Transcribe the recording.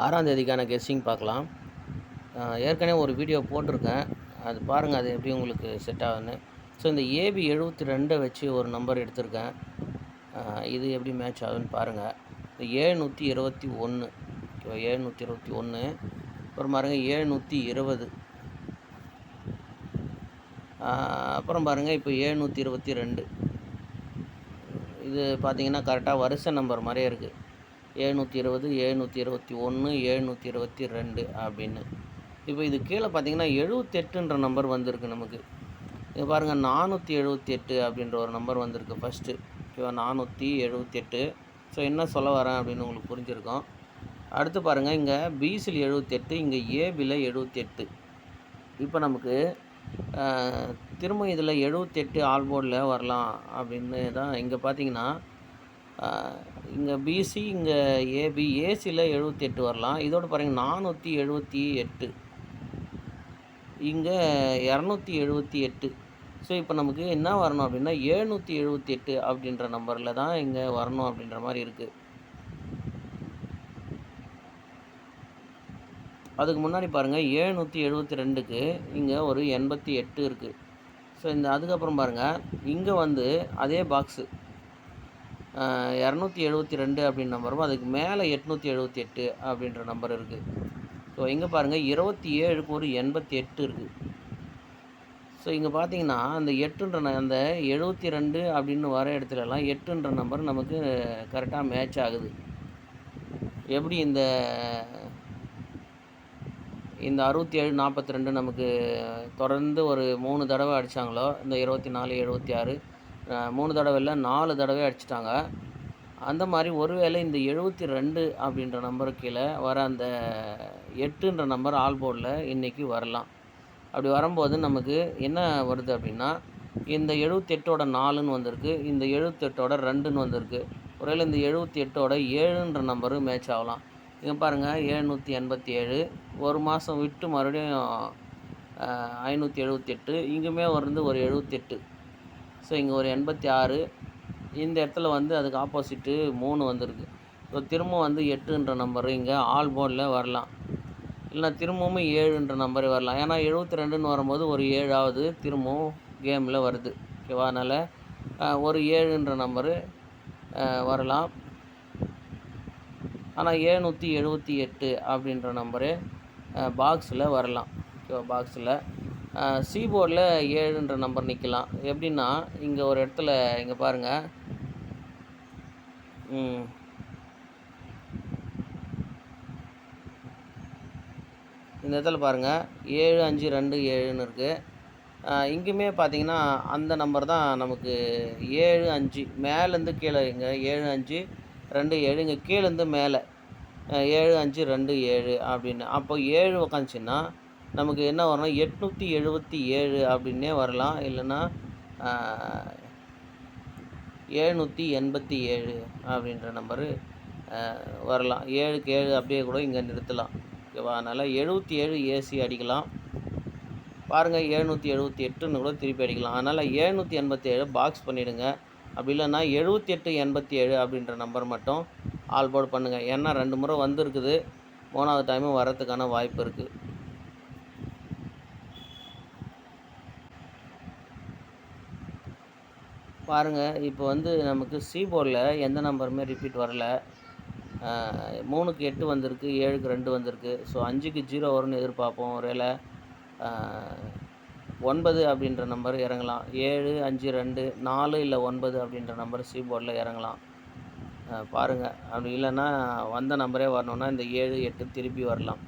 6ஆம் தேதிக்கான கெஸ்ஸிங் பார்க்கலாம். ஏற்கனவே ஒரு வீடியோ போட்டிருக்கேன். அது பாருங்கள், அது எப்படி உங்களுக்கு செட் ஆகுதுன்னு. ஸோ இந்த ஏபி 72 வச்சு ஒரு நம்பர் எடுத்திருக்கேன். இது எப்படி மேட்ச் ஆகுதுன்னு பாருங்கள். இந்த 721 ஓகேவா, 721 அப்புறம் பாருங்கள் 720, அப்புறம் பாருங்கள் இப்போ 722. இது பார்த்தீங்கன்னா கரெக்டாக வரிசை நம்பர் மாதிரியே இருக்குது. 720, 721, 722 அப்படின்னு. இப்போ இது கீழே பார்த்தீங்கன்னா 78ன்ற நம்பர் வந்திருக்கு நமக்கு. இங்கே பாருங்கள் 478 அப்படின்ற ஒரு நம்பர் வந்திருக்கு ஃபஸ்ட்டு. ஓகேவா, 478. ஸோ என்ன சொல்ல வரேன் அப்படின்னு உங்களுக்கு புரிஞ்சிருக்கும். அடுத்து பாருங்கள், இங்கே பிசியில் 78, இங்கே ஏபியில் 78. இப்போ நமக்கு திரும்ப இதில் 78 ஆல் போர்டில் வரலாம் அப்படின்னு தான். இங்கே பார்த்தீங்கன்னா இங்கே பிசி, இங்கே ஏபி, ஏசியில் 78 வரலாம். இதோடு பாருங்கள் 478, இங்கே 278. ஸோ இப்போ நமக்கு என்ன வரணும் அப்படின்னா 778 அப்படின்ற நம்பரில் தான் இங்கே வரணும் அப்படின்ற மாதிரி இருக்குது. அதுக்கு முன்னாடி பாருங்கள் 772க்கு இங்கே ஒரு 88 இருக்குது. ஸோ இந்த அதுக்கப்புறம் பாருங்கள் இங்கே வந்து அதே பாக்ஸு 272 அப்படின்ற நம்பரும், அதுக்கு மேலே 878 அப்படின்ற நம்பர் இருக்குது. ஸோ இங்கே பாருங்கள் 27க்கு ஒரு 88 இருக்குது. ஸோ இங்கே பார்த்தீங்கன்னா அந்த 8ன்ற அந்த 72 அப்படின்னு வர இடத்துலலாம் 8ன்ற நம்பர் நமக்கு கரெக்டாக மேட்ச் ஆகுது. எப்படி இந்த 67, 42 நமக்கு தொடர்ந்து ஒரு 3 தடவை அடித்தாங்களோ, இந்த 24, 76 3 தடவை இல்லை 4 தடவை அடிச்சிட்டாங்க. அந்த மாதிரி ஒருவேளை இந்த 72 அப்படின்ற நம்பருக்கு கீழே வர அந்த 8ன்ற நம்பர் ஆல் போர்டில் இன்றைக்கி வரலாம். அப்படி வரும்போது நமக்கு என்ன வருது அப்படின்னா, இந்த 78ஓட 4ன்னு வந்திருக்கு, இந்த 78ஓட 2ன்னு வந்திருக்கு. ஒருவேளை இந்த 78ஓட 7ன்ற நம்பரு மேட்ச் ஆகலாம். இங்கே பாருங்கள் 787, ஒரு மாதம் விட்டு மறுபடியும் 578, இங்குமே வந்து ஒரு 78. ஸோ இங்கே ஒரு 86, இந்த இடத்துல வந்து அதுக்கு ஆப்போசிட்டு 3 வந்திருக்கு. ஸோ திரும்ப வந்து 8ன்ற நம்பரு இங்கே ஆல் போர்டில் வரலாம். இல்லைனா திரும்பவும் 7ன்ற நம்பர் வரலாம். ஏன்னா 72ன்னு வரும்போது ஒரு 7ஆவது திரும்பவும் கேமில் வருது. ஓகேவா, அதனால் ஒரு 7ன்ற நம்பரு வரலாம். ஆனால் 778 அப்படின்ற நம்பரு பாக்ஸில் வரலாம். ஓகேவா, பாக்ஸில் சி போர்டில் 7ன்ற நம்பர் நிற்கலாம். எப்படின்னா இங்கே ஒரு இடத்துல இங்கே பாருங்கள், இந்த இடத்துல பாருங்கள் 7527ன்னு இருக்குது. இங்கேயுமே பார்த்தீங்கன்னா அந்த நம்பர் தான் நமக்கு 75 மேலேருந்து கீழே. இங்கே 7527, இங்கே கீழேருந்து மேலே 7527 அப்படின்னு. அப்போ 7 உக்காந்துச்சின்னா நமக்கு என்ன வரணும், 877 அப்படின்னே வரலாம். இல்லைன்னா 787 அப்படின்ற நம்பரு வரலாம். 7க்கு 7 அப்படியே கூட இங்கே நிறுத்தலாம். ஓகேவா, அதனால் 77 ஏசி அடிக்கலாம். பாருங்கள் 778ன்னு கூட திருப்பி அடிக்கலாம். அதனால் 787 பாக்ஸ் பண்ணிவிடுங்க. அப்படி இல்லைன்னா 7887 அப்படின்ற நம்பர் மட்டும் ஆல் போர்டு பண்ணுங்கள். ஏன்னா 2 முறை வந்துருக்குது, 3வது டைமும் வரத்துக்கான வாய்ப்பு இருக்குது. பாருங்கள் இப்போ வந்து நமக்கு சி போர்டில் எந்த நம்பருமே ரிப்பீட் வரல. 3க்கு 8 வந்திருக்கு, 7க்கு 2 வந்திருக்கு. ஸோ 5க்கு 0 வரும்னு எதிர்பார்ப்போம். ஒருவேளை 9 அப்படின்ற நம்பர் இறங்கலாம். 7, 5, 2, 4 இல்லை 9 அப்படின்ற நம்பர் சி போர்டில் இறங்கலாம். பாருங்கள், அப்படி இல்லைன்னா வந்த நம்பரே வரணுன்னா இந்த 7, 8 திருப்பி வரலாம்.